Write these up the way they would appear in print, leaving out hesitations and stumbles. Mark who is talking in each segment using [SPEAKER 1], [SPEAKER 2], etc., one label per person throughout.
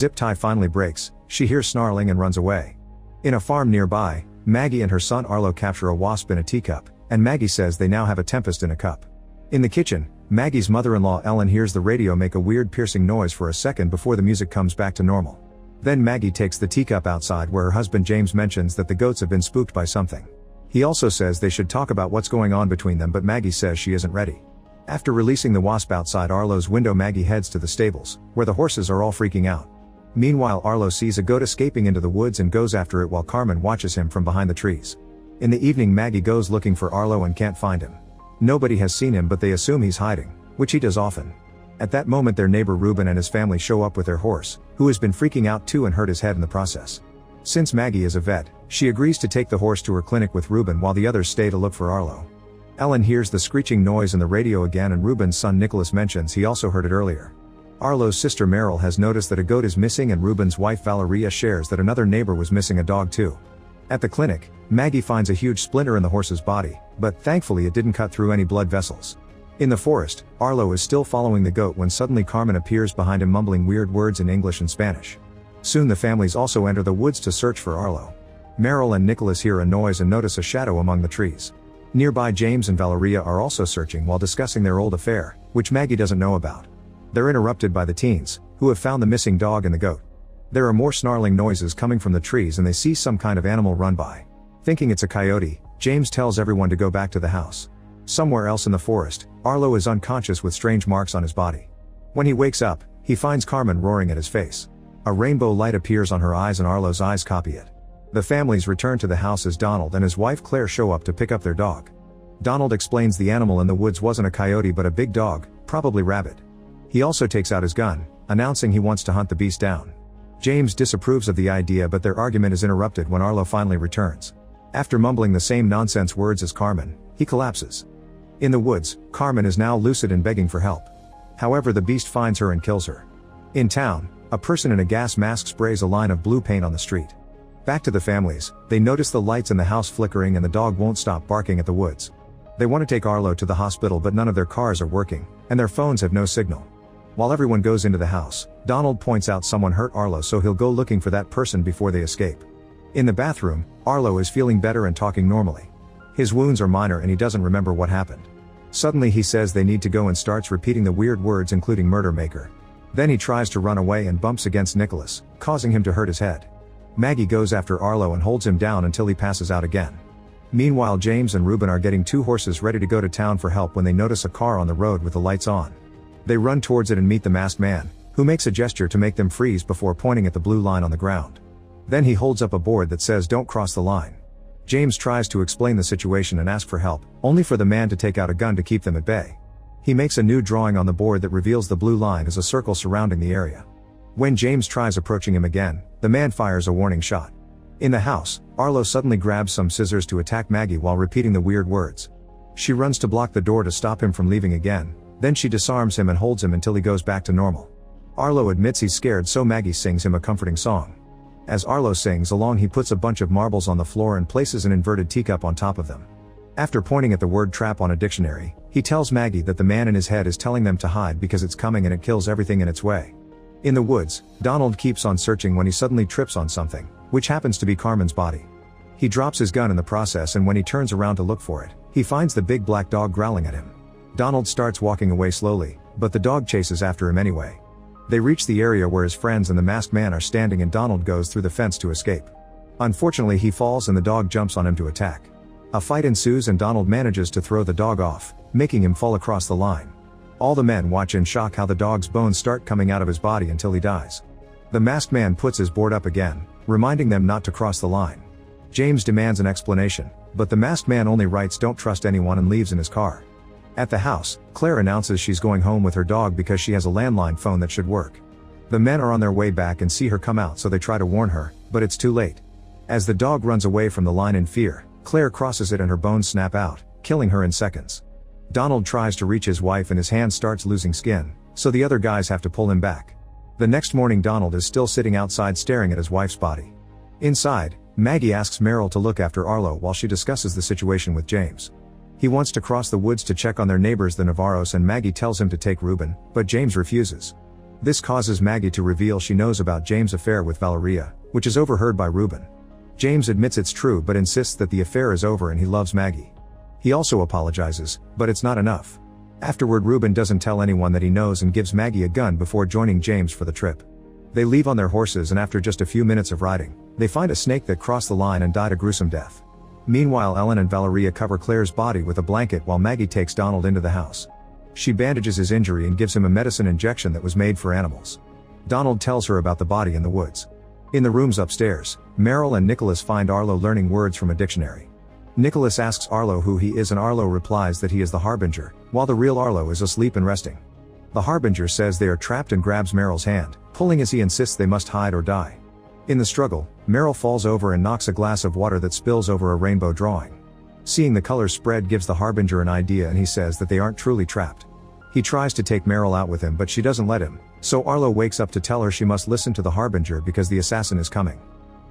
[SPEAKER 1] zip tie finally breaks, she hears snarling and runs away. In a farm nearby, Maggie and her son Arlo capture a wasp in a teacup, and Maggie says they now have a tempest in a cup. In the kitchen, Maggie's mother-in-law Ellen hears the radio make a weird piercing noise for a second before the music comes back to normal. Then Maggie takes the teacup outside where her husband James mentions that the goats have been spooked by something. He also says they should talk about what's going on between them, but Maggie says she isn't ready. After releasing the wasp outside Arlo's window, Maggie heads to the stables, where the horses are all freaking out. Meanwhile, Arlo sees a goat escaping into the woods and goes after it while Carmen watches him from behind the trees. In the evening, Maggie goes looking for Arlo and can't find him. Nobody has seen him, but they assume he's hiding, which he does often. At that moment, their neighbor Reuben and his family show up with their horse, who has been freaking out too and hurt his head in the process. Since Maggie is a vet, she agrees to take the horse to her clinic with Reuben while the others stay to look for Arlo. Ellen hears the screeching noise in the radio again, and Reuben's son Nicholas mentions he also heard it earlier. Arlo's sister Meryl has noticed that a goat is missing, and Reuben's wife Valeria shares that another neighbor was missing a dog too. At the clinic, Maggie finds a huge splinter in the horse's body, but thankfully it didn't cut through any blood vessels. In the forest, Arlo is still following the goat when suddenly Carmen appears behind him mumbling weird words in English and Spanish. Soon the families also enter the woods to search for Arlo. Meryl and Nicholas hear a noise and notice a shadow among the trees. Nearby, James and Valeria are also searching while discussing their old affair, which Maggie doesn't know about. They're interrupted by the teens, who have found the missing dog and the goat. There are more snarling noises coming from the trees and they see some kind of animal run by. Thinking it's a coyote, James tells everyone to go back to the house. Somewhere else in the forest, Arlo is unconscious with strange marks on his body. When he wakes up, he finds Carmen roaring at his face. A rainbow light appears on her eyes and Arlo's eyes copy it. The families return to the house as Donald and his wife Claire show up to pick up their dog. Donald explains the animal in the woods wasn't a coyote but a big dog, probably rabbit. He also takes out his gun, announcing he wants to hunt the beast down. James disapproves of the idea, but their argument is interrupted when Arlo finally returns. After mumbling the same nonsense words as Carmen, he collapses. In the woods, Carmen is now lucid and begging for help. However, the beast finds her and kills her. In town, a person in a gas mask sprays a line of blue paint on the street. Back to the families, they notice the lights in the house flickering and the dog won't stop barking at the woods. They want to take Arlo to the hospital, but none of their cars are working, and their phones have no signal. While everyone goes into the house, Donald points out someone hurt Arlo, so he'll go looking for that person before they escape. In the bathroom, Arlo is feeling better and talking normally. His wounds are minor and he doesn't remember what happened. Suddenly he says they need to go and starts repeating the weird words including murder maker. Then he tries to run away and bumps against Nicholas, causing him to hurt his head. Maggie goes after Arlo and holds him down until he passes out again. Meanwhile, James and Reuben are getting two horses ready to go to town for help when they notice a car on the road with the lights on. They run towards it and meet the masked man, who makes a gesture to make them freeze before pointing at the blue line on the ground. Then he holds up a board that says "Don't cross the line." James tries to explain the situation and ask for help, only for the man to take out a gun to keep them at bay. He makes a new drawing on the board that reveals the blue line as a circle surrounding the area. When James tries approaching him again, the man fires a warning shot. In the house, Arlo suddenly grabs some scissors to attack Maggie while repeating the weird words. She runs to block the door to stop him from leaving again. Then she disarms him and holds him until he goes back to normal. Arlo admits he's scared, so Maggie sings him a comforting song. As Arlo sings along, he puts a bunch of marbles on the floor and places an inverted teacup on top of them. After pointing at the word trap on a dictionary, he tells Maggie that the man in his head is telling them to hide because it's coming and it kills everything in its way. In the woods, Donald keeps on searching when he suddenly trips on something, which happens to be Carmen's body. He drops his gun in the process, and when he turns around to look for it, he finds the big black dog growling at him. Donald starts walking away slowly, but the dog chases after him anyway. They reach the area where his friends and the masked man are standing, and Donald goes through the fence to escape. Unfortunately, he falls and the dog jumps on him to attack. A fight ensues and Donald manages to throw the dog off, making him fall across the line. All the men watch in shock how the dog's bones start coming out of his body until he dies. The masked man puts his board up again, reminding them not to cross the line. James demands an explanation, but the masked man only writes "Don't trust anyone" and leaves in his car. At the house, Claire announces she's going home with her dog because she has a landline phone that should work. The men are on their way back and see her come out, so they try to warn her, but it's too late. As the dog runs away from the line in fear, Claire crosses it and her bones snap out, killing her in seconds. Donald tries to reach his wife and his hand starts losing skin, so the other guys have to pull him back. The next morning, Donald is still sitting outside staring at his wife's body. Inside, Maggie asks Meryl to look after Arlo while she discusses the situation with James. He wants to cross the woods to check on their neighbors the Navarros, and Maggie tells him to take Reuben, but James refuses. This causes Maggie to reveal she knows about James' affair with Valeria, which is overheard by Ruben. James admits it's true but insists that the affair is over and he loves Maggie. He also apologizes, but it's not enough. Afterward, Ruben doesn't tell anyone that he knows and gives Maggie a gun before joining James for the trip. They leave on their horses, and after just a few minutes of riding, they find a snake that crossed the line and died a gruesome death. Meanwhile, Ellen and Valeria cover Claire's body with a blanket while Maggie takes Donald into the house. She bandages his injury and gives him a medicine injection that was made for animals. Donald tells her about the body in the woods. In the rooms upstairs, Meryl and Nicholas find Arlo learning words from a dictionary. Nicholas asks Arlo who he is and Arlo replies that he is the Harbinger, while the real Arlo is asleep and resting. The Harbinger says they are trapped and grabs Meryl's hand, pulling as he insists they must hide or die. In the struggle, Meryl falls over and knocks a glass of water that spills over a rainbow drawing. Seeing the colors spread gives the Harbinger an idea and he says that they aren't truly trapped. He tries to take Meryl out with him but she doesn't let him, so Arlo wakes up to tell her she must listen to the Harbinger because the assassin is coming.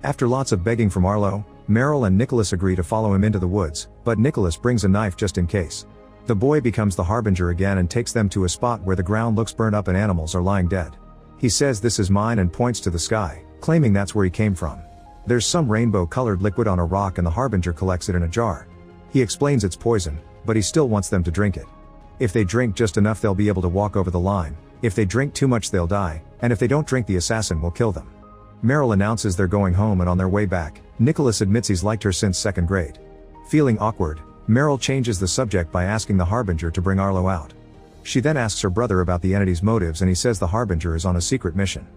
[SPEAKER 1] After lots of begging from Arlo, Meryl and Nicholas agree to follow him into the woods, but Nicholas brings a knife just in case. The boy becomes the Harbinger again and takes them to a spot where the ground looks burnt up and animals are lying dead. He says this is mine and points to the sky, claiming that's where he came from. There's some rainbow-colored liquid on a rock and the Harbinger collects it in a jar. He explains it's poison, but he still wants them to drink it. If they drink just enough they'll be able to walk over the line, if they drink too much they'll die, and if they don't drink the assassin will kill them. Meryl announces they're going home and on their way back, Nicholas admits he's liked her since 2nd grade. Feeling awkward, Meryl changes the subject by asking the Harbinger to bring Arlo out. She then asks her brother about the entity's motives and he says the Harbinger is on a secret mission.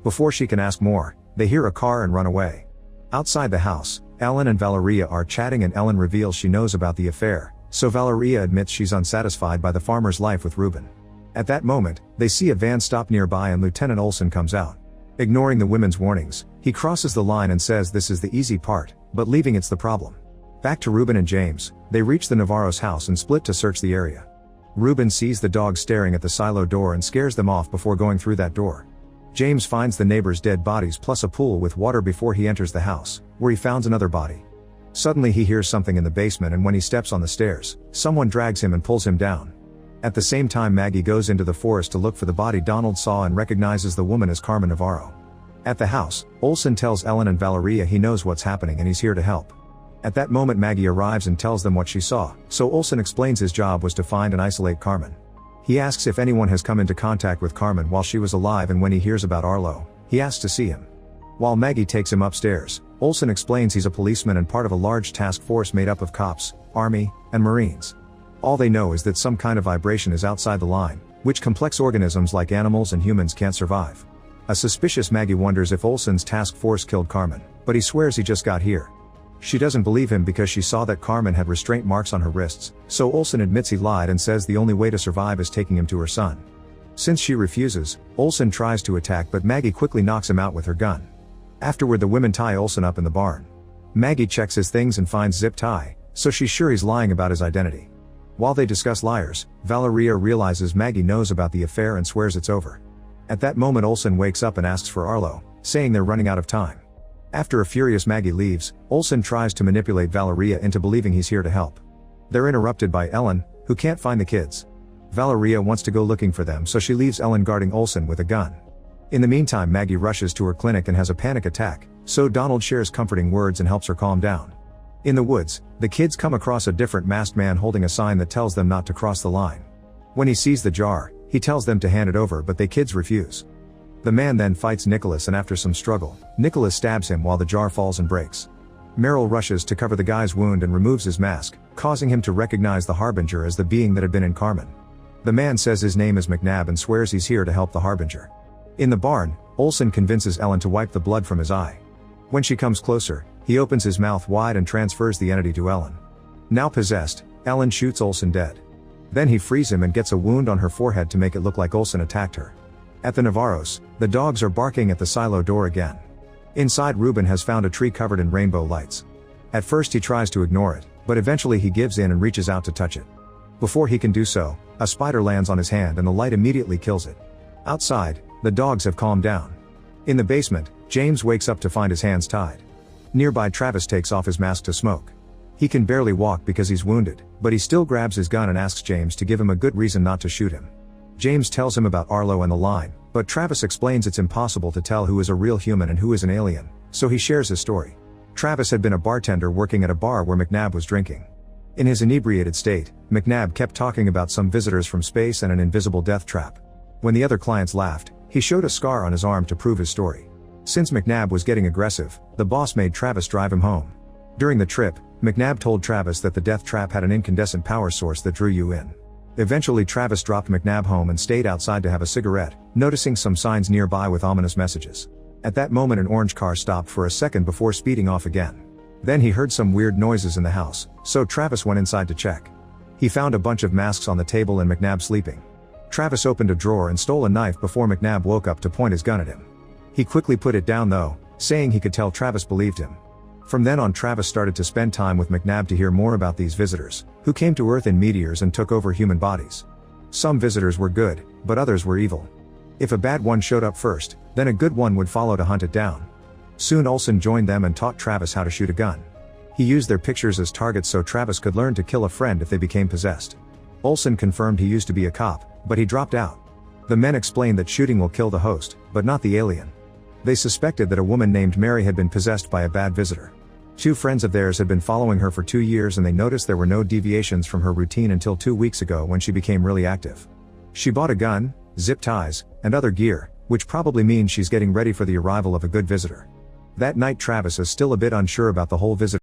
[SPEAKER 1] Before she can ask more, they hear a car and run away. Outside the house, Ellen and Valeria are chatting and Ellen reveals she knows about the affair, so Valeria admits she's unsatisfied by the farmer's life with Ruben. At that moment, they see a van stop nearby and Lieutenant Olsen comes out. Ignoring the women's warnings, he crosses the line and says this is the easy part, but leaving it's the problem. Back to Ruben and James, they reach the Navarro's house and split to search the area. Ruben sees the dogs staring at the silo door and scares them off before going through that door. James finds the neighbors' dead bodies plus a pool with water before he enters the house, where he finds another body. Suddenly he hears something in the basement and when he steps on the stairs, someone drags him and pulls him down. At the same time Maggie goes into the forest to look for the body Donald saw and recognizes the woman as Carmen Navarro. At the house, Olsen tells Ellen and Valeria he knows what's happening and he's here to help. At that moment Maggie arrives and tells them what she saw, so Olsen explains his job was to find and isolate Carmen. He asks if anyone has come into contact with Carmen while she was alive and when he hears about Arlo, he asks to see him. While Maggie takes him upstairs, Olsen explains he's a policeman and part of a large task force made up of cops, army, and marines. All they know is that some kind of vibration is outside the line, which complex organisms like animals and humans can't survive. A suspicious Maggie wonders if Olsen's task force killed Carmen, but he swears he just got here. She doesn't believe him because she saw that Carmen had restraint marks on her wrists, so Olsen admits he lied and says the only way to survive is taking him to her son. Since she refuses, Olsen tries to attack but Maggie quickly knocks him out with her gun. Afterward the women tie Olsen up in the barn. Maggie checks his things and finds zip tie, so she's sure he's lying about his identity. While they discuss liars, Valeria realizes Maggie knows about the affair and swears it's over. At that moment Olsen wakes up and asks for Arlo, saying they're running out of time. After a furious Maggie leaves, Olsen tries to manipulate Valeria into believing he's here to help. They're interrupted by Ellen, who can't find the kids. Valeria wants to go looking for them so she leaves Ellen guarding Olsen with a gun. In the meantime Maggie rushes to her clinic and has a panic attack, so Donald shares comforting words and helps her calm down. In the woods, the kids come across a different masked man holding a sign that tells them not to cross the line. When he sees the jar, he tells them to hand it over but the kids refuse. The man then fights Nicholas and after some struggle, Nicholas stabs him while the jar falls and breaks. Meryl rushes to cover the guy's wound and removes his mask, causing him to recognize the Harbinger as the being that had been in Carmen. The man says his name is McNabb and swears he's here to help the Harbinger. In the barn, Olsen convinces Ellen to wipe the blood from his eye. When she comes closer, he opens his mouth wide and transfers the entity to Ellen. Now possessed, Ellen shoots Olsen dead. Then he frees him and gets a wound on her forehead to make it look like Olsen attacked her. At the Navarros, the dogs are barking at the silo door again. Inside Ruben has found a tree covered in rainbow lights. At first he tries to ignore it, but eventually he gives in and reaches out to touch it. Before he can do so, a spider lands on his hand and the light immediately kills it. Outside, the dogs have calmed down. In the basement, James wakes up to find his hands tied. Nearby Travis takes off his mask to smoke. He can barely walk because he's wounded, but he still grabs his gun and asks James to give him a good reason not to shoot him. James tells him about Arlo and the line, But Travis explains it's impossible to tell who is a real human and who is an alien, so he shares his story. Travis had been a bartender working at a bar where McNabb was drinking. In his inebriated state, McNabb kept talking about some visitors from space and an invisible death trap. When the other clients laughed, he showed a scar on his arm to prove his story. Since McNabb was getting aggressive, the boss made Travis drive him home. During the trip, McNabb told Travis that the death trap had an incandescent power source that drew you in. Eventually Travis dropped McNabb home and stayed outside to have a cigarette, noticing some signs nearby with ominous messages. At that moment an orange car stopped for a second before speeding off again. Then he heard some weird noises in the house, so Travis went inside to check. He found a bunch of masks on the table and McNabb sleeping. Travis opened a drawer and stole a knife before McNabb woke up to point his gun at him. He quickly put it down though, saying he could tell Travis believed him. From then on Travis started to spend time with McNabb to hear more about these visitors, who came to Earth in meteors and took over human bodies. Some visitors were good, but others were evil. If a bad one showed up first, then a good one would follow to hunt it down. Soon Olsen joined them and taught Travis how to shoot a gun. He used their pictures as targets so Travis could learn to kill a friend if they became possessed. Olsen confirmed he used to be a cop, but he dropped out. The men explained that shooting will kill the host, but not the alien. They suspected that a woman named Mary had been possessed by a bad visitor. Two friends of theirs had been following her for 2 years and they noticed there were no deviations from her routine until 2 weeks ago when she became really active. She bought a gun, zip ties, and other gear, which probably means she's getting ready for the arrival of a good visitor. That night Travis is still a bit unsure about the whole visitor